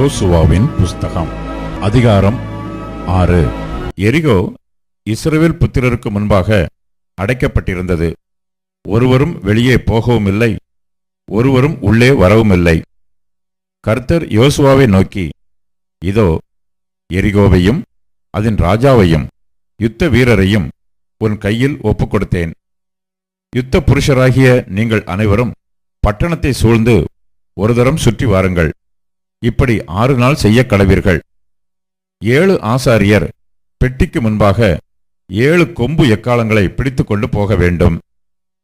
யோசுவாவின் புஸ்தகம் அதிகாரம் 6. எரிகோ இஸ்ரவேல் புத்திரருக்கு முன்பாக அடைக்கப்பட்டிருந்தது. ஒருவரும் வெளியே போகவும் இல்லை, ஒருவரும் உள்ளே வரவும் இல்லை. கர்த்தர் யோசுவாவை நோக்கி, இதோ எரிகோவையும் அதன் ராஜாவையும் யுத்த வீரரையும் உன் கையில் ஒப்புக்கொடுத்தேன். யுத்த புருஷராகிய நீங்கள் அனைவரும் பட்டணத்தை சூழ்ந்து ஒரு தரம் சுற்றி வாருங்கள். இப்படி 6 நாள் செய்ய கடவீர்கள். 7 ஆசாரியர் பெட்டிக்கு முன்பாக 7 கொம்பு எக்காளங்களை பிடித்து கொண்டு போக வேண்டும்.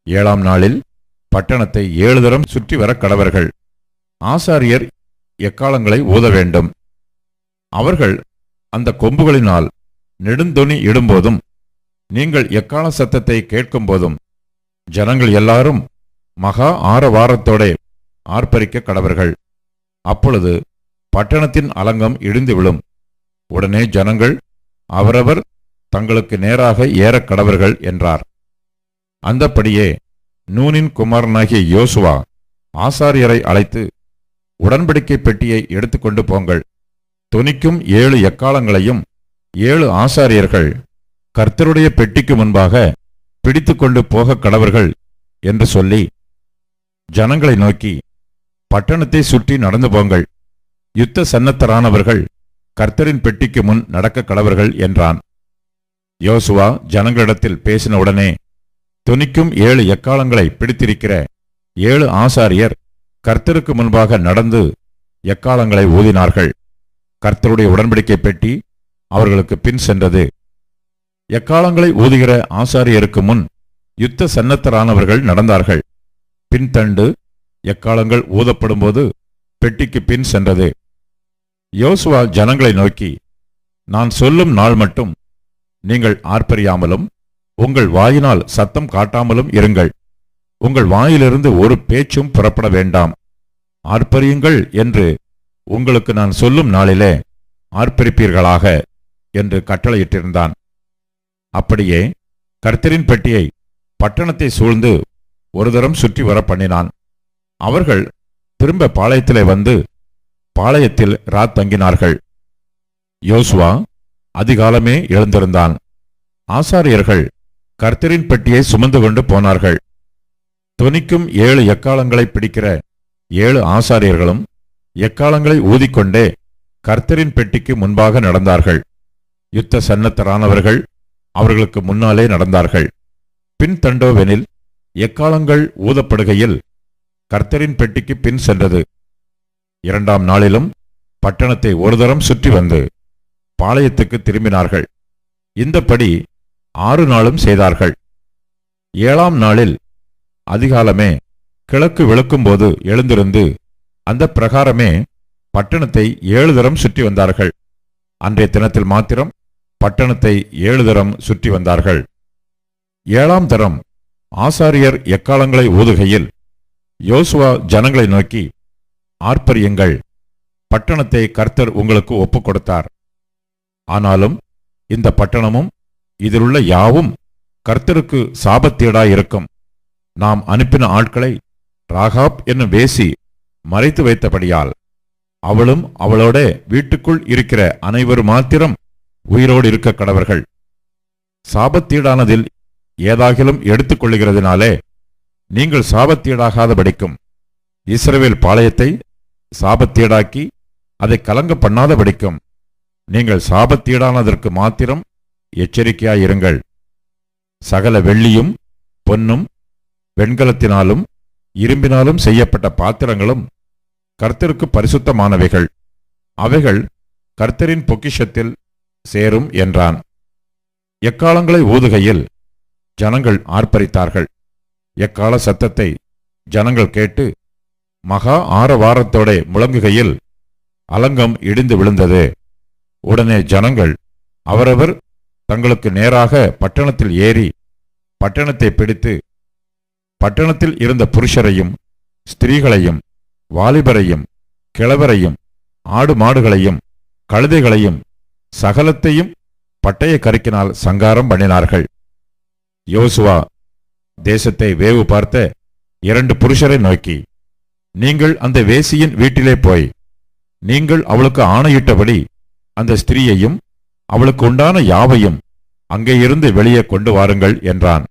7ஆம் நாளில் பட்டணத்தை 7 தரம் சுற்றி வர கடவர்கள். ஆசாரியர் எக்காளங்களை ஊத வேண்டும். அவர்கள் அந்த கொம்புகளினால் நெடுந்தொனி இடும்போதும் நீங்கள் எக்காள சத்தத்தை கேட்கும்போதும் ஜனங்கள் எல்லாரும் மகா ஆரவாரத்தோடே ஆர்ப்பரிக்க கடவர்கள். அப்பொழுது பட்டணத்தின் அலங்கம் இடிந்து விழும். உடனே ஜனங்கள் அவரவர் தங்களுக்கு நேராக ஏறக் கடவர்கள் என்றார். அந்தப்படியே நூனின் குமாரனாகிய யோசுவா ஆசாரியரை அழைத்து, உடன்படிக்கை பெட்டியை எடுத்துக்கொண்டு போங்கள். தொனிக்கும் 7 எக்காளங்களையும் 7 ஆசாரியர்கள் கர்த்தருடைய பெட்டிக்கு முன்பாக பிடித்துக்கொண்டு போக கடவர்கள் என்று சொல்லி ஜனங்களை நோக்கி, பட்டணத்தை சுற்றி நடந்து போங்கள். யுத்த சன்னத்தரானவர்கள் கர்த்தரின் பெட்டிக்கு முன் நடக்க கடவர்கள் என்றான். யோசுவா ஜனங்களிடத்தில் பேசின உடனே தொனிக்கும் 7 எக்காளங்களை பிடித்திருக்கிற 7 ஆசாரியர் கர்த்தருக்கு முன்பாக நடந்து எக்காளங்களை ஊதினார்கள். கர்த்தருடைய உடன்படிக்கை பெட்டி அவர்களுக்கு பின் சென்றது. எக்காளங்களை ஊதுகிற ஆசாரியருக்கு முன் யுத்த சன்னத்தரானவர்கள் நடந்தார்கள். பின்தண்டு எக்காளங்கள் ஊதப்படும்போது பெட்டிக்கு பின் சென்றது. யோசுவா ஜனங்களை நோக்கி, நான் சொல்லும் நாள் மட்டும் நீங்கள் ஆர்ப்பரியாமலும் உங்கள் வாயினால் சத்தம் காட்டாமலும் இருங்கள். உங்கள் வாயிலிருந்து ஒரு பேச்சும் புறப்பட வேண்டாம். ஆர்ப்பரியுங்கள் என்று உங்களுக்கு நான் சொல்லும் நாளிலே ஆர்ப்பரிப்பீர்களாக என்று கட்டளையிட்டிருந்தான். அப்படியே கர்த்தரின் பெட்டியை பட்டணத்தை சூழ்ந்து ஒரு தரம் சுற்றி வர பண்ணினான். அவர்கள் திரும்ப பாளையத்திலே வந்து பாளையத்தில் ராத்தங்கினார்கள். யோசுவா அதிகாலமே எழுந்திருந்தான். ஆசாரியர்கள் கர்த்தரின் பெட்டியை சுமந்து கொண்டு போனார்கள். தொனிக்கும் 7 எக்காளங்களை பிடிக்கிற 7 ஆசாரியர்களும் எக்காளங்களை ஊதிக்கொண்டே கர்த்தரின் பெட்டிக்கு முன்பாக நடந்தார்கள். யுத்த சன்னத்தரானவர்கள் அவர்களுக்கு முன்னாலே நடந்தார்கள். பின்தண்டோவெனில் எக்காளங்கள் ஊதப்படுகையில் கர்த்தரின் பெட்டிக்கு பின் சென்றது. 2ஆம் நாளிலும் பட்டணத்தை ஒரு தரம் சுற்றி வந்து பாளையத்துக்கு திரும்பினார்கள். இந்தப்படி 6 நாளும் செய்தார்கள். 7ஆம் நாளில் அதிகாலமே கிழக்கு விளக்கும்போது எழுந்திருந்து அந்த பிரகாரமே பட்டணத்தை 7 தரம் சுற்றி வந்தார்கள். அன்றைய தினத்தில் மாத்திரம் பட்டணத்தை 7 தரம் சுற்றி வந்தார்கள். 7ஆம் தரம் ஆசாரியர் எக்காளங்களை ஊதுகையில் யோசுவா ஜனங்களை நோக்கி, ஆர்ப்பரியுங்கள், பட்டணத்தை கர்த்தர் உங்களுக்கு ஒப்புக் கொடுத்தார். ஆனாலும் இந்த பட்டணமும் இதிலுள்ள யாவும் கர்த்தருக்கு சாபத்தீடாயிருக்கும். நாம் அனுப்பின ஆட்களை ராகாப் என்னும் வேசி மறைத்து வைத்தபடியால் அவளும் அவளோட வீட்டுக்குள் இருக்கிற அனைவரும் மாத்திரம் உயிரோடு இருக்க கடவர்கள். சாபத்தீடானதில் ஏதாகிலும் எடுத்துக்கொள்ளுகிறதினாலே நீங்கள் சாபத்தீடாகாதபடிக்கும் இஸ்ரவேல் பாளையத்தை சாபத்தீடாக்கி அதை கலங்க பண்ணாதபடிக்கும் நீங்கள் சாபத்தீடானதற்கு மாத்திரம் எச்சரிக்கையாயிருங்கள். சகல வெள்ளியும் பொன்னும் வெண்கலத்தினாலும் இரும்பினாலும் செய்யப்பட்ட பாத்திரங்களும் கர்த்தருக்கு பரிசுத்தமானவைகள். அவைகள் கர்த்தரின் பொக்கிஷத்தில் சேரும் என்றான். எக்காளங்களை ஊதுகையில் ஜனங்கள் ஆர்ப்பரித்தார்கள். எக்கால சத்தத்தை ஜனங்கள் கேட்டு மகா ஆரவாரத்தோட முழங்குகையில் அலங்கம் இடிந்து விழுந்தது. உடனே ஜனங்கள் அவரவர் தங்களுக்கு நேராக பட்டணத்தில் ஏறி பட்டணத்தை பிடித்து பட்டணத்தில் இருந்த புருஷரையும் ஸ்திரீகளையும் வாலிபரையும் கிழவரையும் ஆடு மாடுகளையும் கழுதைகளையும் சகலத்தையும் பட்டய கருக்கினால் சங்காரம் பண்ணினார்கள். யோசுவா தேசத்தை வேவு பார்த்த 2 புருஷரை நோக்கி, நீங்கள் அந்த வேசியின் வீட்டிலே போய் நீங்கள் அவளுக்கு ஆணையிட்டபடி அந்த ஸ்திரீயையும் அவளுக்கு உண்டான யாவையும் அங்கே இருந்து வெளியே கொண்டு வாருங்கள் என்றான்.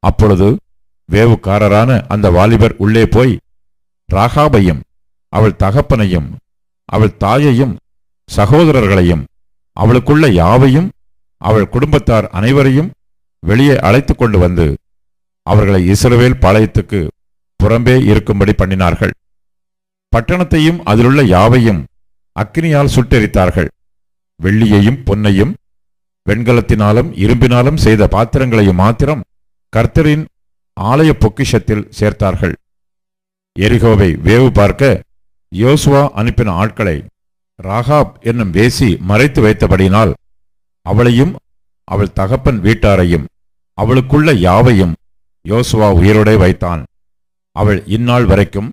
அப்பொழுது வேவுக்காரரான அந்த வாலிபர் உள்ளே போய் ராகாபையும் அவள் தகப்பனையும் அவள் தாயையும் சகோதரர்களையும் அவளுக்குள்ள யாவையும் அவள் குடும்பத்தார் அனைவரையும் வெளியே அழைத்து கொண்டு வந்து அவர்களை இஸ்ரவேல் பாளையத்துக்கு புறம்பே இருக்கும்படி பண்ணினார்கள். பட்டணத்தையும் அதிலுள்ள யாவையும் அக்கினியால் சுட்டெரித்தார்கள். வெள்ளியையும் பொன்னையும் வெண்கலத்தினாலும் இரும்பினாலும் செய்த பாத்திரங்களையும் மாத்திரம் கர்த்தரின் ஆலய பொக்கிஷத்தில் சேர்த்தார்கள். எரிகோவை வேவு பார்க்க யோசுவா அனுப்பின ஆட்களை ராகாப் என்னும் வேசி மறைத்து வைத்தபடினால் அவளையும் அவள் தகப்பன் வீட்டாரையும் அவளுக்குள்ள யாவையும் யோசுவா உயிரோடே வைத்தான். அவள் இந்நாள் வரைக்கும்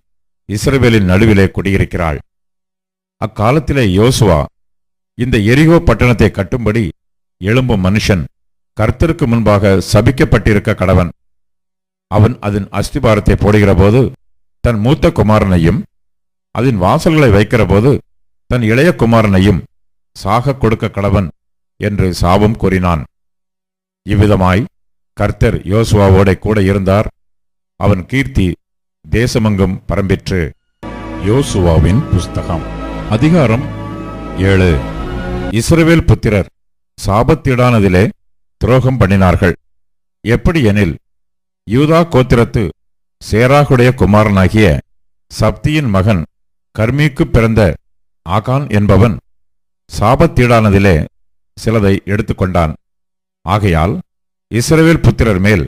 இஸ்ரவேலின் நடுவிலே குடியிருக்கிறாள். அக்காலத்திலே யோசுவா இந்த எரிகோ பட்டணத்தை கட்டும்படி எழும்பும் மனுஷன் கர்த்தருக்கு முன்பாக சபிக்கப்பட்டிருக்க கடவன். அவன் அதன் அஸ்திபாரத்தை போடுகிற போது தன் மூத்த குமாரனையும் அதன் வாசல்களை வைக்கிற போது தன் இளைய குமாரனையும் சாக கொடுக்க கடவன் என்று சாபம் கூறினான். இவ்விதமாய் கர்த்தர் யோசுவாவோட கூட இருந்தார். அவன் கீர்த்தி தேசமெங்கும் பரம்பிற்று. யோசுவாவின் புஸ்தகம் அதிகாரம் 7. இஸ்ரவேல் புத்திரர் சாபத்தீடானதிலே துரோகம் பண்ணினார்கள். எப்படி எனில், யூதா கோத்திரத்து சேராகுடைய குமாரனாகிய சப்தியின் மகன் கர்மீக்கு பிறந்த ஆகான் என்பவன் சாபத்தீடானதிலே சிலதை எடுத்துக்கொண்டான். ஆகையால் இஸ்ரவேல் புத்திரர் மேல்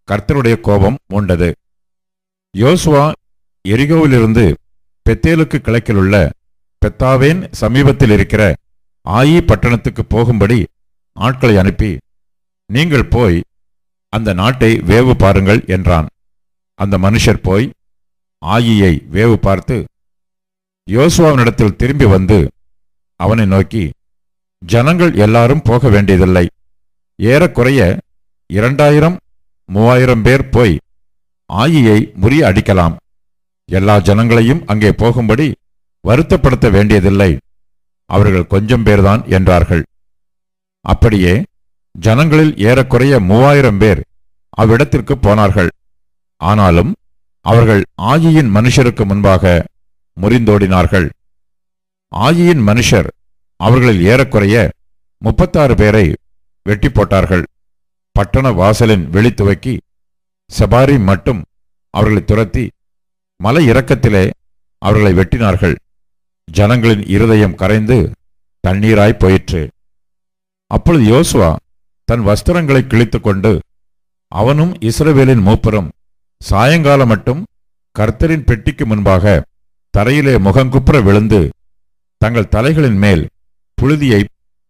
கர்த்தருடைய கோபம் உண்டது. யோசுவா எரிகோவிலிருந்து பெத்தேலுக்கு கிழக்கிலுள்ள பெத்தாவேன் சமீபத்தில் இருக்கிற ஆயி பட்டணத்துக்கு போகும்படி ஆட்களை அனுப்பி, நீங்கள் போய் அந்த நாட்டை வேவு பாருங்கள் என்றான். அந்த மனுஷர் போய் ஆயியை வேவு பார்த்து யோசுவாவினிடத்தில் திரும்பி வந்து அவனை நோக்கி, ஜனங்கள் எல்லாரும் போக வேண்டியதில்லை, ஏறக்குறைய 2000-3000 பேர் போய் ஆயியை முறிய அடிக்கலாம். எல்லா ஜனங்களையும் அங்கே போகும்படி வருத்தப்படுத்த வேண்டியதில்லை, அவர்கள் கொஞ்சம் பேர்தான் என்றார்கள். அப்படியே ஜனங்களில் ஏறக்குறைய 3000 பேர் அவ்விடத்திற்கு போனார்கள். ஆனாலும் அவர்கள் ஆயியின் மனுஷருக்கு முன்பாக முறிந்தோடினார்கள். ஆயியின் மனுஷர் அவர்களில் ஏறக்குறைய 36 பேரை வெட்டி போட்டார்கள். பட்டண வாசலின் வெளி துவக்கி செபாரி மட்டும் அவர்களை துரத்தி மலை இறக்கத்திலே அவர்களை வெட்டினார்கள். ஜனங்களின் இருதயம் கரைந்து தண்ணீராய் போயிற்று. அப்பொழுது யோசுவா தன் வஸ்திரங்களை கிழித்துக்கொண்டு அவனும் இஸ்ரவேலின் மூப்பரும் சாயங்காலம் மட்டும் கர்த்தரின் பெட்டிக்கு முன்பாக தரையிலே முகங்குப்புற விழுந்து தங்கள் தலைகளின் மேல் புழுதியை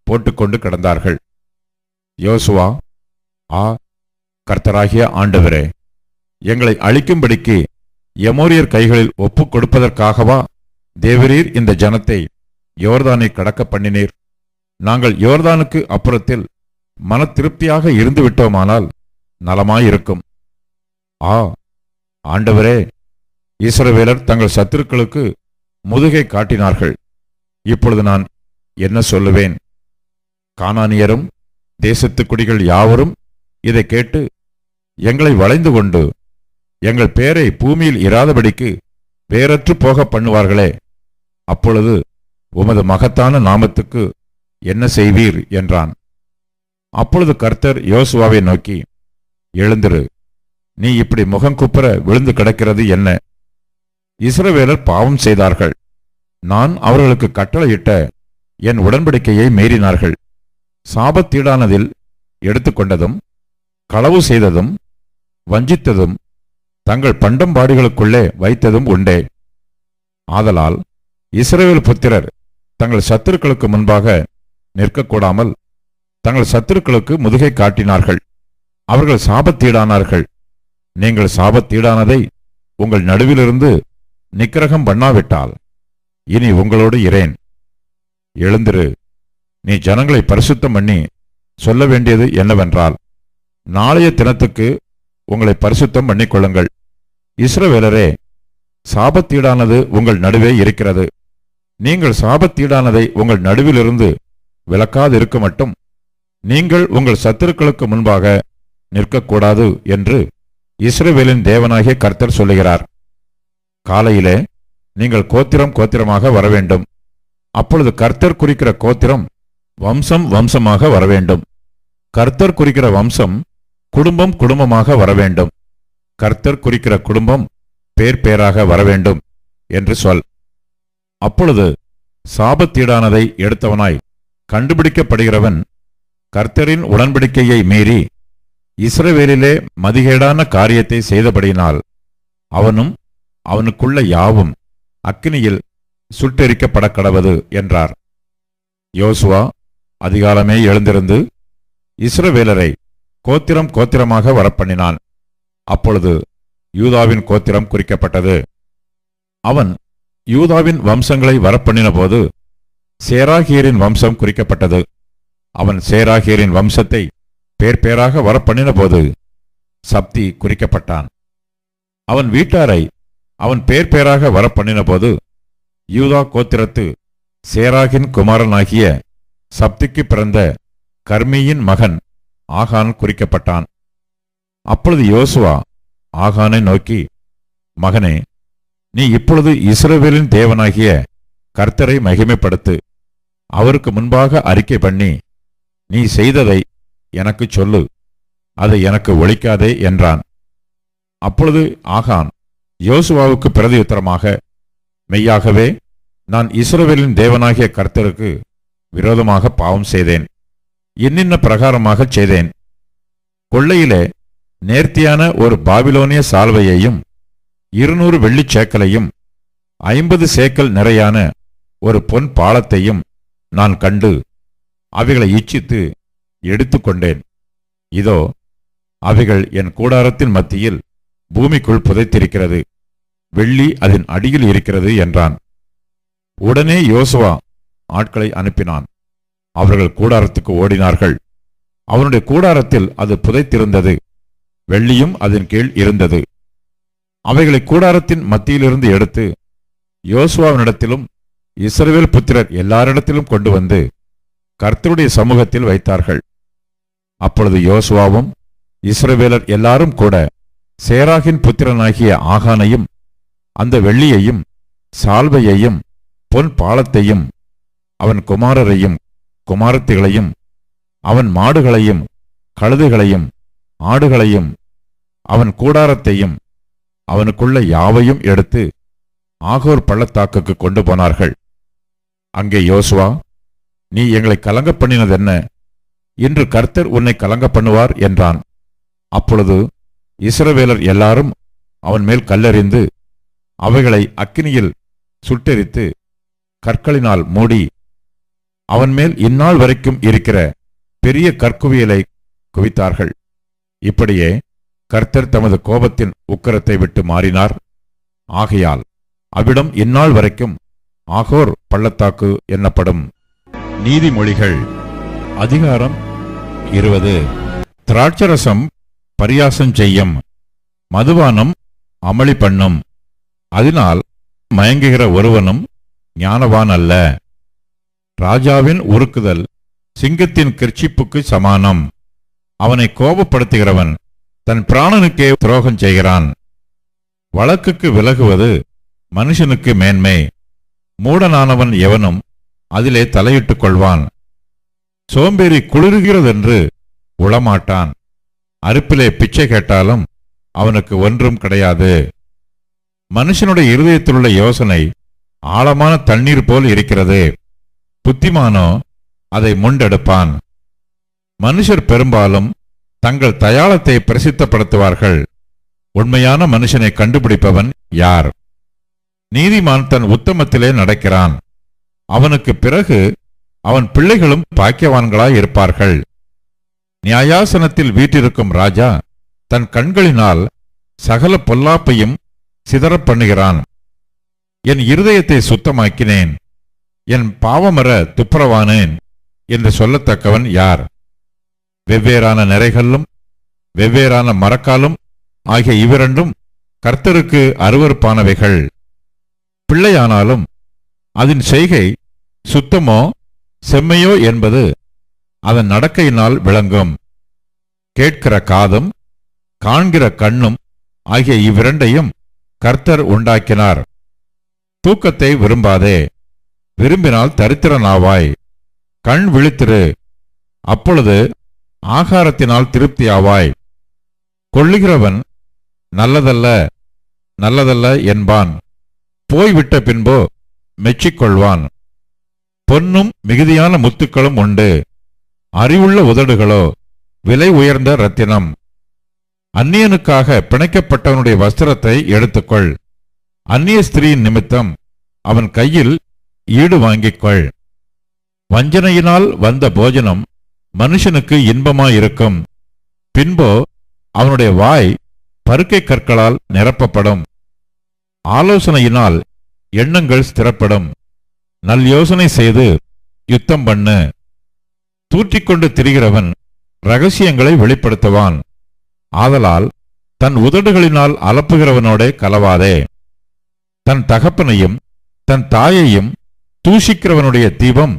போட்டுக்கொண்டு கிடந்தார்கள். யோசுவா, ஆ கர்த்தராகிய ஆண்டவரே, எங்களை அழிக்கும்படிக்கு எமோரியர் கைகளில் ஒப்புக் கொடுப்பதற்காகவா தேவரீர் இந்த ஜனத்தை யோர்தானை கடக்க பண்ணினீர்? நாங்கள் யோர்தானுக்கு அப்புறத்தில் மன திருப்தியாக இருந்து விட்டோமானால் நலமாயிருக்கும். ஆ ஆண்டவரே, இஸ்ரவேலர் தங்கள் சத்துருக்களுக்கு முதுகை காட்டினார்கள். இப்பொழுது நான் என்ன சொல்லுவேன்? கானானியரும் தேசத்து குடிகள் யாவரும் இதை கேட்டு எங்களை வளைந்து கொண்டு எங்கள் பேரை பூமியில் இராதபடிக்கு பேரற்று போக பண்ணுவார்களே, அப்பொழுது உமது மகத்தான நாமத்துக்கு என்ன செய்வீர் என்றான். அப்பொழுது கர்த்தர் யோசுவாவை நோக்கி, எழுந்திரு, நீ இப்படி முகங்குப்புற விழுந்து கிடக்கிறது என்ன? இஸ்ரவேலர் பாவம் செய்தார்கள். நான் அவர்களுக்கு கட்டளையிட்ட என் உடன்படிக்கையை மீறினார்கள். சாபத்தீடானதில் எடுத்துக்கொண்டதும் களவு செய்ததும் வஞ்சித்ததும் தங்கள் பண்டம்பாடிகளுக்குள்ளே வைத்ததும் உண்டே. ஆதலால் இஸ்ரவேல் புத்திரர் தங்கள் சத்துருக்களுக்கு முன்பாக நிற்கக்கூடாமல் தங்கள் சத்துருக்களுக்கு முதுகை காட்டினார்கள். அவர்கள் சாபத்தீடானார்கள். நீங்கள் சாபத்தீடானதை உங்கள் நடுவிலிருந்து நிக்கிரகம் பண்ணாவிட்டால் இனி உங்களோடு இரேன். எழுந்திரு, நீ ஜனங்களை பரிசுத்தம் பண்ணி சொல்ல வேண்டியது என்னவென்றால், நாளைய தினத்துக்கு உங்களை பரிசுத்தம் பண்ணிக்கொள்ளுங்கள். இஸ்ரவேலரே, சாபத்தீடானது உங்கள் நடுவே இருக்கிறது. நீங்கள் சாபத்தீடானதை உங்கள் நடுவிலிருந்து விலக்காதிருக்க மட்டும் நீங்கள் உங்கள் சத்துருக்களுக்கு முன்பாக நிற்கக்கூடாது என்று இஸ்ரவேலின் தேவனாகிய கர்த்தர் சொல்லுகிறார். காலையிலே நீங்கள் கோத்திரம் கோத்திரமாக வரவேண்டும். அப்பொழுது கர்த்தர் குறிக்கிற கோத்திரம் வம்சம் வம்சமாக வரவேண்டும். கர்த்தர் குறிக்கிற வம்சம் குடும்பம் குடும்பமாக வரவேண்டும். கர்த்தர் குறிக்கிற குடும்பம் பேர் பேராக வரவேண்டும் என்று சொல். அப்பொழுது சாபத்தீடானதை எடுத்தவனாய் கண்டுபிடிக்கப்படுகிறவன் கர்த்தரின் உடன்படிக்கையை மீறி இஸ்ரவேலிலே மதிகேடான காரியத்தை செய்தபடியினால் அவனும் அவனுக்குள்ள யாவும் அக்கினியில் சுட்டெரிக்கப்பட கடவது என்றார். யோசுவா அதிகாலமே எழுந்திருந்து இஸ்ரவேலரை கோத்திரம் கோத்திரமாக வரப்பண்ணினான். அப்பொழுது யூதாவின் கோத்திரம் குறிக்கப்பட்டது. அவன் யூதாவின் வம்சங்களை வரப்பண்ணின போது சேராகியரின் வம்சம் குறிக்கப்பட்டது. அவன் சேராகியரின் வம்சத்தை பேர் பேராக வரப்பண்ணின போது சப்தி குறிக்கப்பட்டான். அவன் வீட்டாரை அவன் பேர் பேராக வரப்பண்ணின போது யூதா கோத்திரத்து சேராகின் குமாரனாகிய சப்திக்கு பிறந்த கர்மியின் மகன் ஆகான் குறிக்கப்பட்டான். அப்பொழுது யோசுவா ஆகானை நோக்கி, மகனே, நீ இப்பொழுது இஸ்ரவேலின் தேவனாகிய கர்த்தரை மகிமைப்படுத்து. அவருக்கு முன்பாக அறிக்கை பண்ணி நீ செய்ததை எனக்கு சொல்லு, அதை எனக்கு ஒழிக்காதே என்றான். அப்பொழுது ஆகான் யோசுவாவுக்கு பிரதியுத்தரமாக, மெய்யாகவே நான் இஸ்ரவேலின் தேவனாகிய கர்த்தருக்கு விரோதமாக பாவம் செய்தேன். இன்னின்ன பிரகாரமாகச் செய்தேன். கொள்ளையிலே நேர்த்தியான ஒரு பாபிலோனிய சால்வையையும் 200 வெள்ளிச் சேக்கலையும் 50 சேக்கல் நிறையான ஒரு பொன் பாலத்தையும் நான் கண்டு அவைகளை இச்சித்து எடுத்துக்கொண்டேன். இதோ அவைகள் என் கூடாரத்தின் மத்தியில் பூமிக்குள் புதைத்திருக்கிறது. வெள்ளி அதன் அடியில் இருக்கிறது என்றான். உடனே யோசுவா ஆட்களை அனுப்பினான். அவர்கள் கூடாரத்துக்கு ஓடினார்கள். அவனுடைய கூடாரத்தில் அது புதைத்திருந்தது. வெள்ளியும் அதன் கீழ் இருந்தது. அவைகளை கூடாரத்தின் மத்தியிலிருந்து எடுத்து யோசுவாவினிடத்திலும் இஸ்ரவேல் புத்திரர் எல்லாரிடத்திலும் கொண்டு வந்து கர்த்தருடைய சமூகத்தில் வைத்தார்கள். அப்பொழுது யோசுவாவும் இஸ்ரவேலர் எல்லாரும் கூட சேராகின் புத்திரனாகிய ஆகானையும் அந்த வெள்ளியையும் சால்வையையும் பொன் பாலத்தையும் அவன் குமாரரையும் குமாரத்திகளையும் அவன் மாடுகளையும் கழுதைகளையும் ஆடுகளையும் அவன் கூடாரத்தையும் அவனுக்குள்ள யாவையும் எடுத்து ஆகோர் பள்ளத்தாக்குக்கு கொண்டு போனார்கள். அங்கே யோசுவா, நீ எங்களை கலங்க பண்ணினதென்ன? இன்று கர்த்தர் உன்னை கலங்க பண்ணுவார் என்றான். அப்பொழுது இஸ்ரவேலர் எல்லாரும் அவன் மேல் கல்லெறிந்து அவைகளை அக்கினியில் சுட்டெரித்து கற்களினால் மூடி அவன் மேல் இந்நாள் வரைக்கும் இருக்கிற பெரிய கற்குவியலை குவித்தார்கள். இப்படியே கர்த்தர் தமது கோபத்தின் உக்கிரத்தை விட்டு மாறினார். ஆகையால் அவ்விடம் இந்நாள் வரைக்கும் ஆகோர் பள்ளத்தாக்கு என்னப்படும். நீதிமொழிகள் அதிகாரம் 20. திராட்சரசம் பரியாசம் செய்யும், மதுபானம் அமளி பண்ணும், அதனால் மயங்குகிற ஒருவனும் ஞானவான் அல்ல. ராஜாவின் உருக்குதல் சிங்கத்தின் கிர்ச்சிப்புக்கு சமானம். அவனை கோபப்படுத்துகிறவன் தன் பிராணனுக்கே துரோகம் செய்கிறான். வழக்குக்கு விலகுவது மனுஷனுக்கு மேன்மை. மூடனானவன் எவனும் அதிலே தலையிட்டுக் கொள்வான். சோம்பேறி குளிர்கிறதென்று உளமாட்டான். அறுப்பிலே பிச்சை கேட்டாலும் அவனுக்கு ஒன்றும் கிடையாது. மனுஷனுடைய இருதயத்திலுள்ள யோசனை ஆழமான தண்ணீர் போல் இருக்கிறது. புத்திமானோ அதை முண்டெடுப்பான். மனுஷர் பெரும்பாலும் தங்கள் தயாளத்தை பிரசித்தப்படுத்துவார்கள். உண்மையான மனுஷனை கண்டுபிடிப்பவன் யார்? நீதிமான் தன் உத்தமத்திலே நடக்கிறான். அவனுக்கு பிறகு அவன் பிள்ளைகளும் பாக்கியவான்களாய் இருப்பார்கள். நியாயாசனத்தில் வீற்றிருக்கும் ராஜா தன் கண்களினால் சகல பொல்லாப்பையும் சிதறப் பண்ணுகிறான். என் இருதயத்தை சுத்தமாக்கினேன், என் பாவமற துப்புரவானேன் என்று சொல்லத்தக்கவன் யார்? வெவ்வேறான நிறைகளும் வெவ்வேறான மரக்காலும் ஆகிய இவ்விரண்டும் கர்த்தருக்கு அருவருப்பானவைகள். பிள்ளையானாலும் அதன் செய்கை சுத்தமோ செம்மையோ என்பது அதன் நடக்கையினால் விளங்கும். கேட்கிற காதும் காண்கிற கண்ணும் ஆகிய இவ்விரண்டையும் கர்த்தர் உண்டாக்கினார். தூக்கத்தை விரும்பாதே, விரும்பினால் தரித்திரனாவாய். கண் விழித்திரு, அப்பொழுது ஆகாரத்தினால் திருப்தியாவாய். கொள்ளுகிறவன் நல்லதல்ல நல்லதல்ல என்பான், போய்விட்ட பின்போ மெச்சிக்கொள்வான். பொன்னும் மிகுதியான முத்துக்களும் உண்டு, அறிவுள்ள உதடுகளோ விலை உயர்ந்த இரத்தினம். அந்நியனுக்காக பிணைக்கப்பட்டவனுடைய வஸ்திரத்தை எடுத்துக்கொள், அந்நிய ஸ்திரீயின் நிமித்தம் அவன் கையில் ஈடு வாங்கிக்கொள். வஞ்சனையினால் வந்த போஜனம் மனுஷனுக்கு இன்பமாயிருக்கும், பின்போ அவனுடைய வாய் பருக்கை கற்களால் நிரப்பப்படும். ஆலோசனையினால் எண்ணங்கள் ஸ்திரப்படும், நல் யோசனை செய்து யுத்தம் பண்ணு. தூற்றிக்கொண்டு திரிகிறவன் இரகசியங்களை வெளிப்படுத்துவான், ஆதலால் தன் உதடுகளினால் அலப்புகிறவனோடே கலவாதே. தன் தகப்பனையும் தன் தாயையும் தூஷிக்கிறவனுடைய தீபம்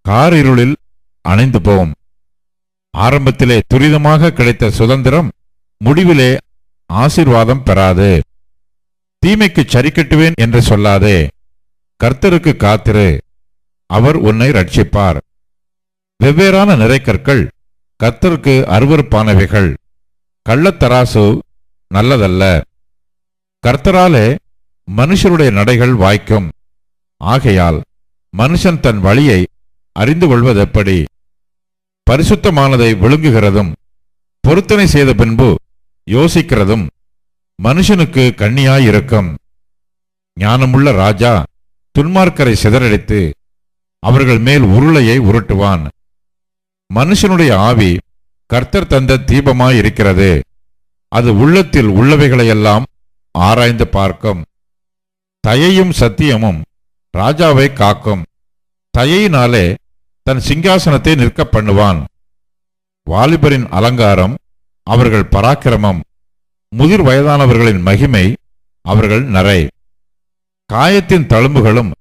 காரிருளில் அணைந்து போம். ஆரம்பத்திலே துரிதமாக கிடைத்த சுதந்திரம் முடிவிலே ஆசீர்வாதம் பெறாது. தீமைக்கு சரி கட்டுவேன் என்று சொல்லாதே, கர்த்தருக்கு காத்திரு, அவர் உன்னை ரட்சிப்பார். வெவ்வேறான நிறைக்கற்கள் கர்த்தருக்கு அருவருப்பானவைகள், கள்ளத்தராசு நல்லதல்ல. கர்த்தராலே மனுஷருடைய நடைகள் வாய்க்கும், ஆகையால் மனுஷன் தன் வழியை அறிந்து கொள்வதெப்படி? பரிசுத்தமானதை விழுங்குகிறதும் பொருத்தனை செய்த பின்பு யோசிக்கிறதும் மனுஷனுக்கு கண்ணியாயிருக்கும். ஞானமுள்ள ராஜா துன்மார்க்கரை சிதறடித்து அவர்கள் மேல் உருளையை உருட்டுவான். மனுஷனுடைய ஆவி கர்த்தர் தந்த தீபமாயிருக்கிறது, அது உள்ளத்தில் உள்ளவைகளையெல்லாம் ஆராய்ந்து பார்க்கும். தயையும் சத்தியமும் ராஜாவை காக்கும், தயையினாலே தன் சிங்காசனத்தை நிற்க பண்ணுவான். வாலிபரின் அலங்காரம் அவர்கள் பராக்கிரமம், முதிர் வயதானவர்களின் மகிமை அவர்கள் நரை. காயத்தின் தழும்புகளும்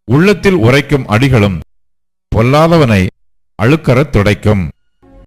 உள்ளத்தில் உரைக்கும் அடிகளும் பொல்லாதவனை அழுக்கறத் துடைக்கும்.